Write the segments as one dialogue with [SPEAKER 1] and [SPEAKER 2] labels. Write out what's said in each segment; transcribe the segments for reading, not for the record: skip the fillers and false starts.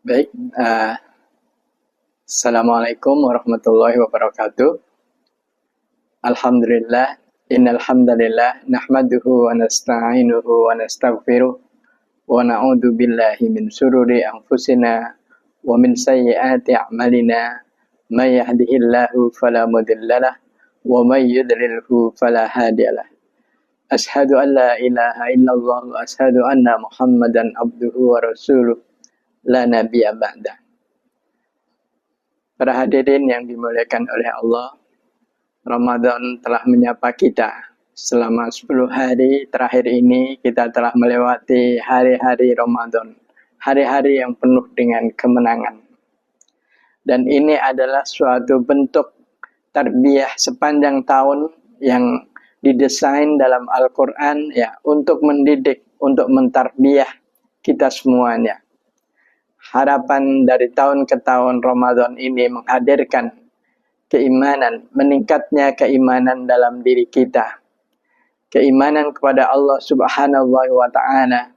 [SPEAKER 1] Baik, Assalamualaikum warahmatullahi wabarakatuh. Alhamdulillah, innal hamdalillah nahmaduhu wa nasta'inuhu wa nastaghfiruh wa na'udzu billahi min shururi anfusina wa min sayyiati a'malina. May yahdihillahu fala mudhillalah wa may yudlilhu fala hadiyalah. Ashhadu an la ilaha illallah wa ashhadu anna Muhammadan abduhu wa rasuluh la nabiyya ba'dah. Para hadirin yang dimuliakan oleh Allah, Ramadan telah menyapa kita. Selama 10 hari terakhir ini kita telah melewati hari-hari Ramadan. Hari-hari yang penuh dengan kemenangan. Dan ini adalah suatu bentuk tarbiyah sepanjang tahun yang didesain dalam Al-Quran ya, untuk mendidik, untuk mentarbiyah kita semuanya. Harapan dari tahun ke tahun Ramadan ini menghadirkan keimanan, meningkatnya keimanan dalam diri kita. Keimanan kepada Allah Subhanahu wa Ta'ala,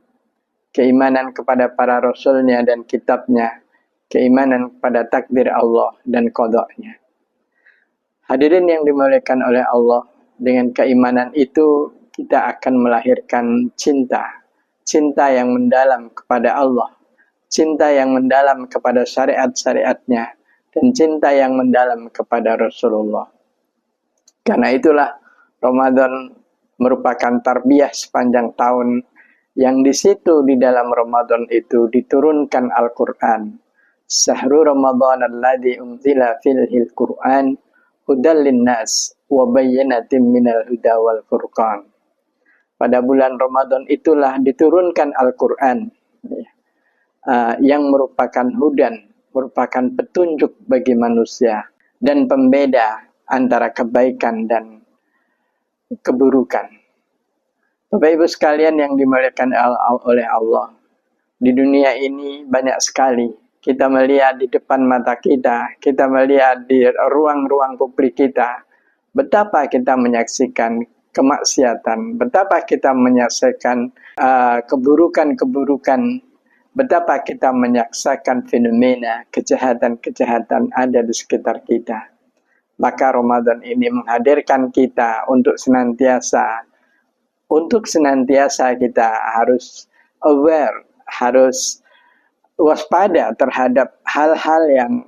[SPEAKER 1] keimanan kepada para rasulnya dan kitabnya, keimanan kepada takdir Allah dan qada'nya. Hadirin yang dimuliakan oleh Allah, dengan keimanan itu kita akan melahirkan cinta. Cinta yang mendalam kepada Allah. Cinta yang mendalam kepada syariat-syariatnya, dan cinta yang mendalam kepada Rasulullah. Karena itulah Ramadan merupakan tarbiyah sepanjang tahun, yang di situ di dalam Ramadan itu diturunkan Al-Quran. Sahru Ramadan alladzi unzila filhil Quran hudal linnas wa bayyinatin minal huda wal furqan. Pada bulan Ramadan itulah diturunkan Al-Quran. Yang merupakan hudan, merupakan petunjuk bagi manusia dan pembeda antara kebaikan dan keburukan. Bapak Ibu sekalian yang dimuliakan oleh Allah, di dunia ini banyak sekali kita melihat di depan mata kita, kita melihat di ruang-ruang publik kita, betapa kita menyaksikan kemaksiatan, betapa kita menyaksikan keburukan-keburukan, betapa kita menyaksikan fenomena kejahatan-kejahatan ada di sekitar kita. Maka Ramadan ini menghadirkan kita untuk senantiasa kita harus aware, harus waspada terhadap hal-hal yang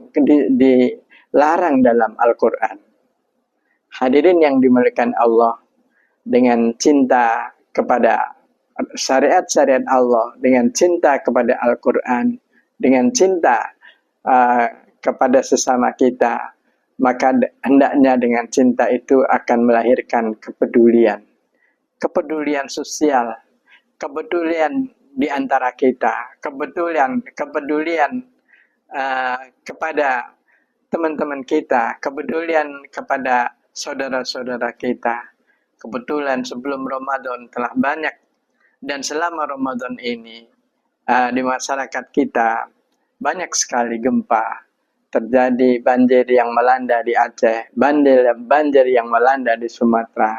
[SPEAKER 1] dilarang dalam Al-Quran. Hadirin yang dimuliakan Allah, dengan cinta kepada syariat-syariat Allah, dengan cinta kepada Al-Quran, dengan cinta kepada sesama kita, maka hendaknya dengan cinta itu akan melahirkan kepedulian. Kepedulian sosial, kepedulian di antara kita, kepedulian kepada teman-teman kita, kepedulian kepada saudara-saudara kita. Kebetulan sebelum Ramadan telah banyak, dan selama Ramadan ini di masyarakat kita banyak sekali gempa, terjadi banjir yang melanda di Aceh, banjir yang melanda di Sumatera.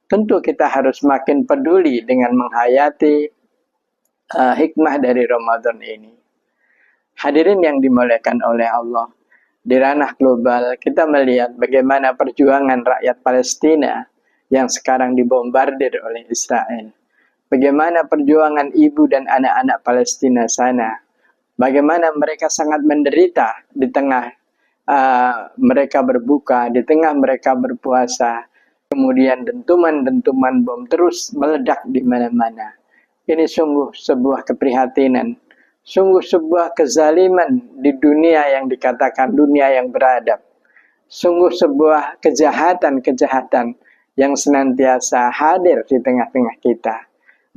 [SPEAKER 1] Tentu kita harus makin peduli dengan menghayati hikmah dari Ramadan ini. Hadirin yang dimuliakan oleh Allah, di ranah global kita melihat bagaimana perjuangan rakyat Palestina yang sekarang dibombardir oleh Israel. Bagaimana perjuangan ibu dan anak-anak Palestina sana. Bagaimana mereka sangat menderita di tengah mereka berbuka, di tengah mereka berpuasa. Kemudian dentuman-dentuman bom terus meledak di mana-mana. Ini sungguh sebuah keprihatinan. Sungguh sebuah kezaliman di dunia yang dikatakan dunia yang beradab. Sungguh sebuah kejahatan-kejahatan yang senantiasa hadir di tengah-tengah kita.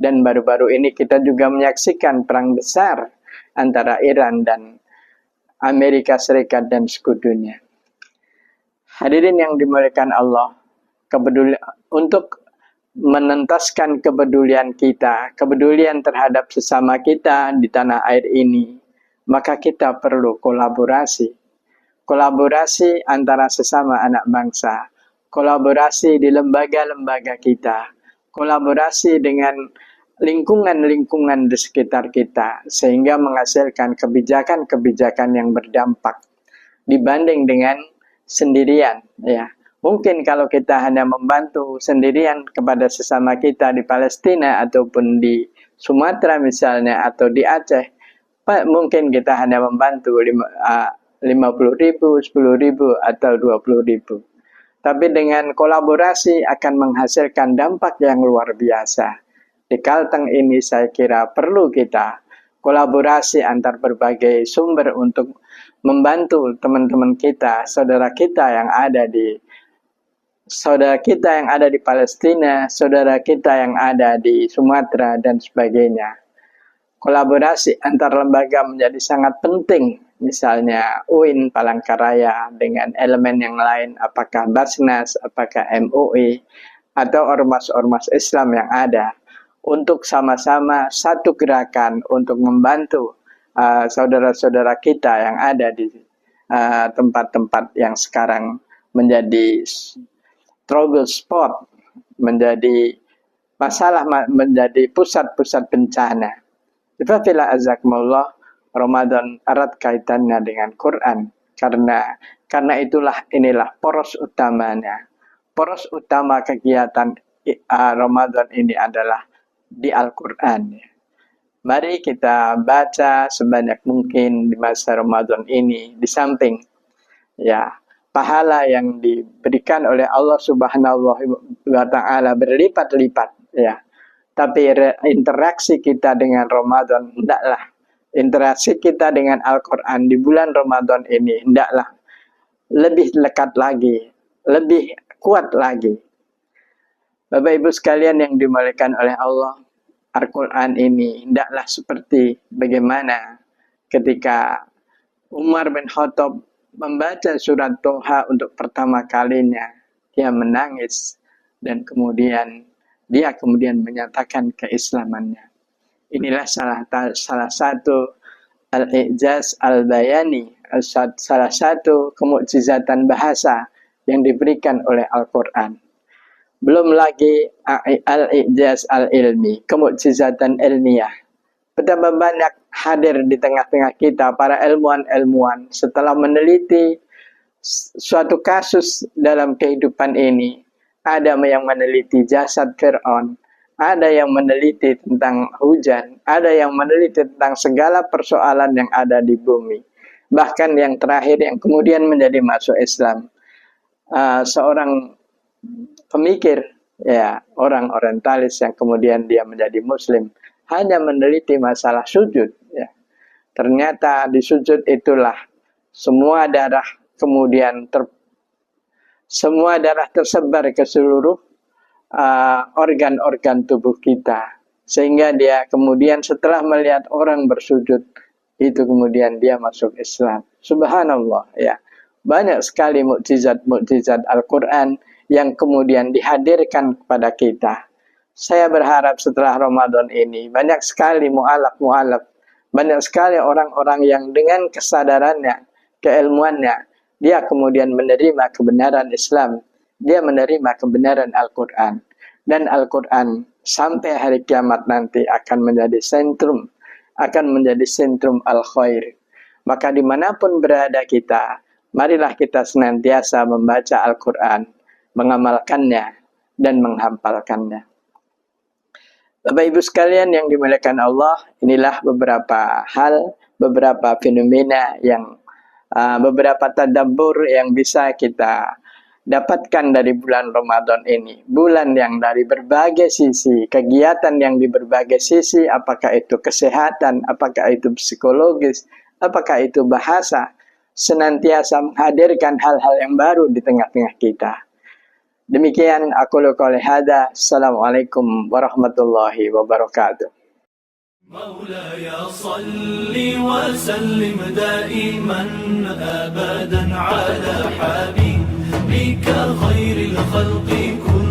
[SPEAKER 1] Dan baru-baru ini kita juga menyaksikan perang besar antara Iran dan Amerika Serikat dan sekutunya. Hadirin yang dimuliakan Allah, untuk menentaskan kepedulian kita, kepedulian terhadap sesama kita di tanah air ini, maka kita perlu kolaborasi. Kolaborasi antara sesama anak bangsa, kolaborasi di lembaga-lembaga kita, kolaborasi dengan lingkungan-lingkungan di sekitar kita, sehingga menghasilkan kebijakan-kebijakan yang berdampak dibanding dengan sendirian, ya. Mungkin kalau kita hanya membantu sendirian kepada sesama kita di Palestina ataupun di Sumatera misalnya atau di Aceh, mungkin kita hanya membantu 50.000, 10.000 atau 20.000. Tapi dengan kolaborasi akan menghasilkan dampak yang luar biasa. Di Kalteng ini saya kira perlu kita kolaborasi antar berbagai sumber untuk membantu teman-teman kita, saudara kita yang ada di Palestina, saudara kita yang ada di Sumatera dan sebagainya. Kolaborasi antar lembaga menjadi sangat penting. Misalnya UIN Palangkaraya dengan elemen yang lain, apakah Basnas, apakah MUI, atau ormas-ormas Islam yang ada, untuk sama-sama satu gerakan untuk membantu saudara-saudara kita yang ada di tempat-tempat yang sekarang menjadi trouble spot, menjadi masalah, menjadi pusat-pusat bencana. Ifatilah azakumullah, Ramadan erat kaitannya dengan Quran, karena inilah poros utamanya. Poros utama kegiatan Ramadan ini adalah di Al-Quran. Mari kita baca sebanyak mungkin di masa Ramadan ini, di samping ya pahala yang diberikan oleh Allah Subhanahu wa Ta'ala berlipat-lipat, ya. Tapi interaksi kita dengan Ramadan hendaklah, interaksi kita dengan Al-Quran di bulan Ramadan ini hendaklah lebih lekat lagi, lebih kuat lagi. Bapak Ibu sekalian yang dimuliakan oleh Allah, Al-Quran ini hendaklah seperti bagaimana ketika Umar bin Khattab membaca surat Toha untuk pertama kalinya, dia menangis dan kemudian dia menyatakan keislamannya. Inilah salah satu al-i'jaz al-bayani, salah satu kemukjizatan bahasa yang diberikan oleh Al-Quran. Belum lagi al-i'jaz al-ilmi, kemukjizatan ilmiah. Betapa banyak hadir di tengah-tengah kita para ilmuwan-ilmuwan setelah meneliti suatu kasus dalam kehidupan ini. Ada yang meneliti jasad Fir'aun, ada yang meneliti tentang hujan, ada yang meneliti tentang segala persoalan yang ada di bumi. Bahkan yang terakhir yang kemudian menjadi masuk Islam, seorang pemikir, ya, orang orientalis yang kemudian dia menjadi Muslim, hanya meneliti masalah sujud. Ya. Ternyata di sujud itulah semua darah kemudian tersebar ke seluruh organ-organ tubuh kita. Sehingga dia kemudian setelah melihat orang bersujud, itu kemudian dia masuk Islam. Subhanallah, ya. Banyak sekali mukjizat-mukjizat Al-Quran yang kemudian dihadirkan kepada kita. Saya berharap setelah Ramadan ini banyak sekali mu'alaf, banyak sekali orang-orang yang dengan kesadarannya, keilmuannya, dia kemudian menerima kebenaran Islam, dia menerima kebenaran Al-Quran. Dan Al-Quran sampai hari kiamat nanti akan menjadi sentrum al-khair. Maka dimanapun berada kita, marilah kita senantiasa membaca Al-Quran, mengamalkannya, dan menghafalkannya. Bapak Ibu sekalian yang dimuliakan Allah, inilah beberapa hal, beberapa fenomena yang beberapa tadabbur yang bisa kita dapatkan dari bulan Ramadan ini. Bulan yang dari berbagai sisi, kegiatan yang di berbagai sisi, apakah itu kesehatan, apakah itu psikologis, apakah itu bahasa, senantiasa menghadirkan hal-hal yang baru di tengah-tengah kita. Demikian aku qouli hadza. Assalamualaikum warahmatullahi wabarakatuh.
[SPEAKER 2] مولاي صل وسلم دائما أبدا على حبيبك خير الخلق كلهم